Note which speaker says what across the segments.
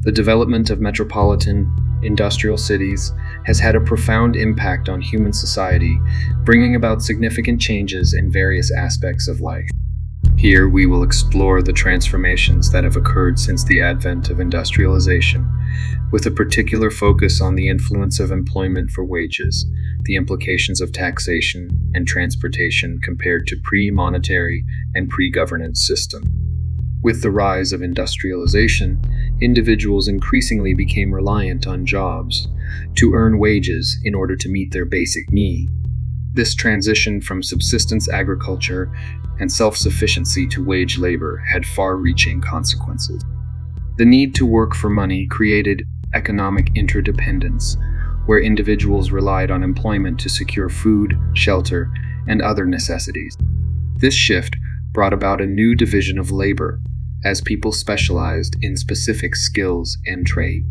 Speaker 1: The development of metropolitan, industrial cities has had a profound impact on human society, bringing about significant changes in various aspects of life. Here we will explore the transformations that have occurred since the advent of industrialization, with a particular focus on the influence of employment for wages, the implications of taxation and transportation compared to pre-monetary and pre-governance systems. With the rise of industrialization, individuals increasingly became reliant on jobs to earn wages in order to meet their basic needs. This transition from subsistence agriculture and self-sufficiency to wage labor had far-reaching consequences. The need to work for money created economic interdependence, where individuals relied on employment to secure food, shelter, and other necessities. This shift brought about a new division of labor, as people specialized in specific skills and trade.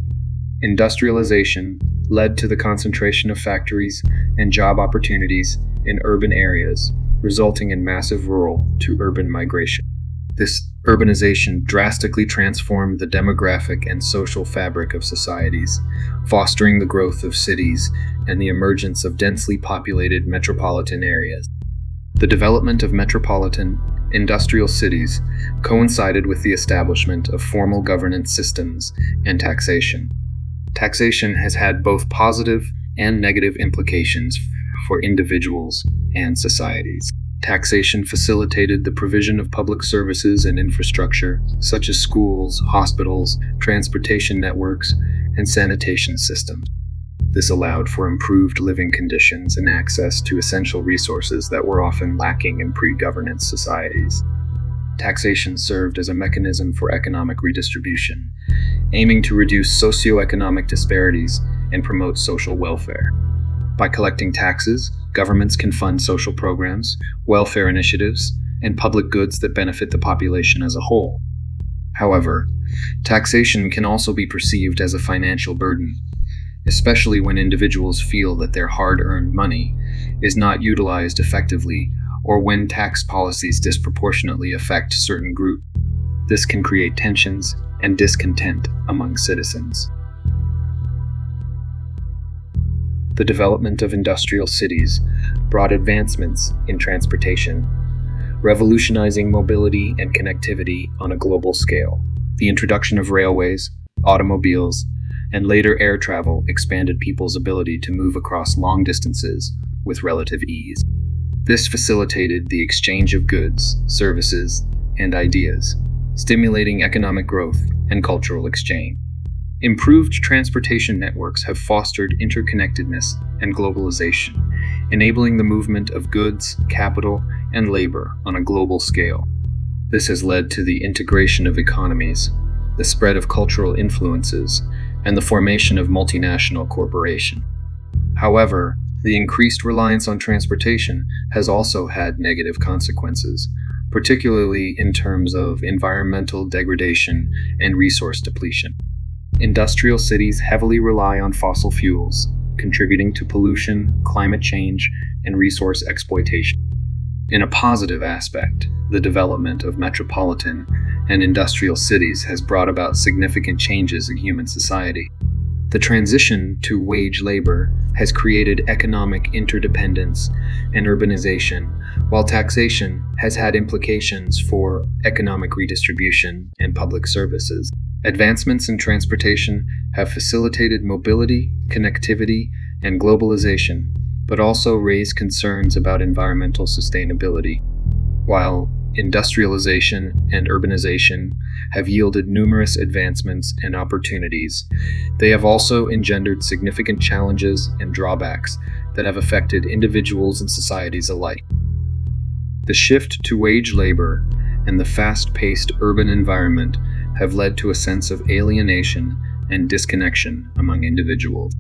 Speaker 1: Industrialization led to the concentration of factories and job opportunities in urban areas, resulting in massive rural to urban migration. This urbanization drastically transformed the demographic and social fabric of societies, fostering the growth of cities and the emergence of densely populated metropolitan areas. The development of metropolitan, industrial cities coincided with the establishment of formal governance systems and taxation. Taxation has had both positive and negative implications for individuals and societies. Taxation facilitated the provision of public services and infrastructure, such as schools, hospitals, transportation networks, and sanitation systems. This allowed for improved living conditions and access to essential resources that were often lacking in pre-governance societies. Taxation served as a mechanism for economic redistribution, aiming to reduce socioeconomic disparities and promote social welfare. By collecting taxes, governments can fund social programs, welfare initiatives, and public goods that benefit the population as a whole. However, taxation can also be perceived as a financial burden, especially when individuals feel that their hard-earned money is not utilized effectively or when tax policies disproportionately affect certain groups. This can create tensions and discontent among citizens. The development of industrial cities brought advancements in transportation, revolutionizing mobility and connectivity on a global scale. The introduction of railways, automobiles, and later air travel expanded people's ability to move across long distances with relative ease. This facilitated the exchange of goods, services, and ideas, stimulating economic growth and cultural exchange. Improved transportation networks have fostered interconnectedness and globalization, enabling the movement of goods, capital, and labor on a global scale. This has led to the integration of economies, the spread of cultural influences, and the formation of multinational corporations. However, the increased reliance on transportation has also had negative consequences, particularly in terms of environmental degradation and resource depletion. Industrial cities heavily rely on fossil fuels, contributing to pollution, climate change, and resource exploitation. In a positive aspect, the development of metropolitan and industrial cities has brought about significant changes in human society. The transition to wage labor has created economic interdependence and urbanization, while taxation has had implications for economic redistribution and public services. Advancements in transportation have facilitated mobility, connectivity, and globalization, but also raised concerns about environmental sustainability. While industrialization and urbanization have yielded numerous advancements and opportunities, they have also engendered significant challenges and drawbacks that have affected individuals and societies alike. The shift to wage labor and the fast-paced urban environment have led to a sense of alienation and disconnection among individuals.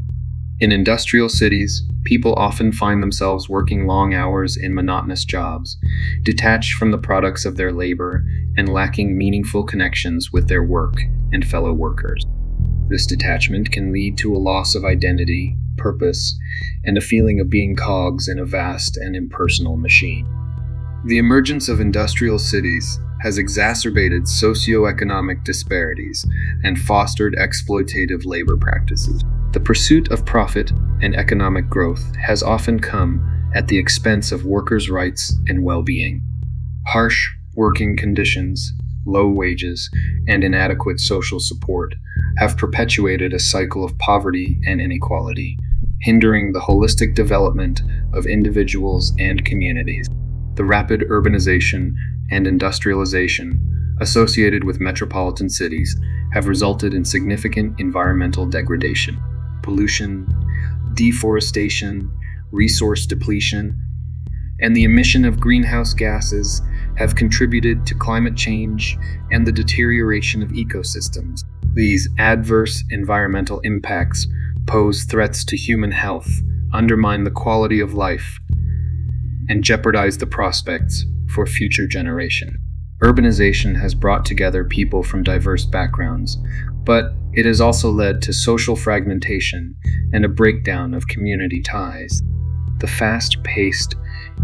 Speaker 1: In industrial cities, people often find themselves working long hours in monotonous jobs, detached from the products of their labor and lacking meaningful connections with their work and fellow workers. This detachment can lead to a loss of identity, purpose, and a feeling of being cogs in a vast and impersonal machine. The emergence of industrial cities has exacerbated socioeconomic disparities and fostered exploitative labor practices. The pursuit of profit and economic growth has often come at the expense of workers' rights and well-being. Harsh working conditions, low wages, and inadequate social support have perpetuated a cycle of poverty and inequality, hindering the holistic development of individuals and communities. The rapid urbanization and industrialization associated with metropolitan cities have resulted in significant environmental degradation. Pollution, deforestation, resource depletion, and the emission of greenhouse gases have contributed to climate change and the deterioration of ecosystems. These adverse environmental impacts pose threats to human health, undermine the quality of life, and jeopardize the prospects for future generations. Urbanization has brought together people from diverse backgrounds, but it has also led to social fragmentation and a breakdown of community ties. The fast-paced,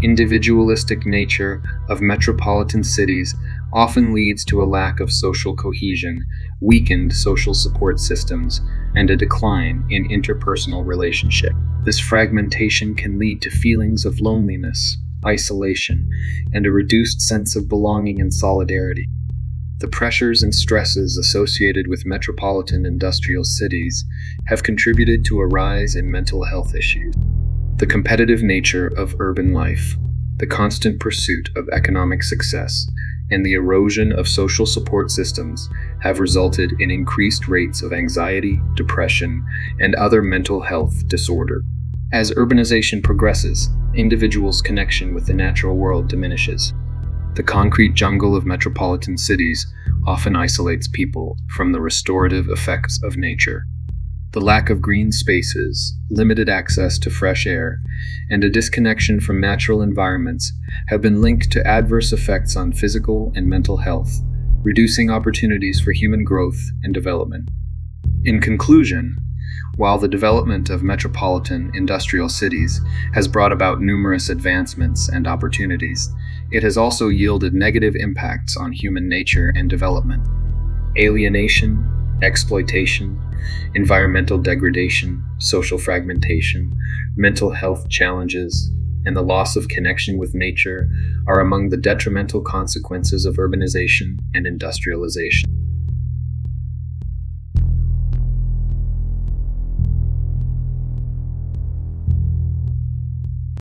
Speaker 1: individualistic nature of metropolitan cities often leads to a lack of social cohesion, weakened social support systems, and a decline in interpersonal relationships. This fragmentation can lead to feelings of loneliness, isolation, and a reduced sense of belonging and solidarity. The pressures and stresses associated with metropolitan industrial cities have contributed to a rise in mental health issues. The competitive nature of urban life, the constant pursuit of economic success, and the erosion of social support systems have resulted in increased rates of anxiety, depression, and other mental health disorders. As urbanization progresses, individuals' connection with the natural world diminishes. The concrete jungle of metropolitan cities often isolates people from the restorative effects of nature. The lack of green spaces, limited access to fresh air, and a disconnection from natural environments have been linked to adverse effects on physical and mental health, reducing opportunities for human growth and development. In conclusion, while the development of metropolitan industrial cities has brought about numerous advancements and opportunities, it has also yielded negative impacts on human nature and development. Alienation, exploitation, environmental degradation, social fragmentation, mental health challenges, and the loss of connection with nature are among the detrimental consequences of urbanization and industrialization.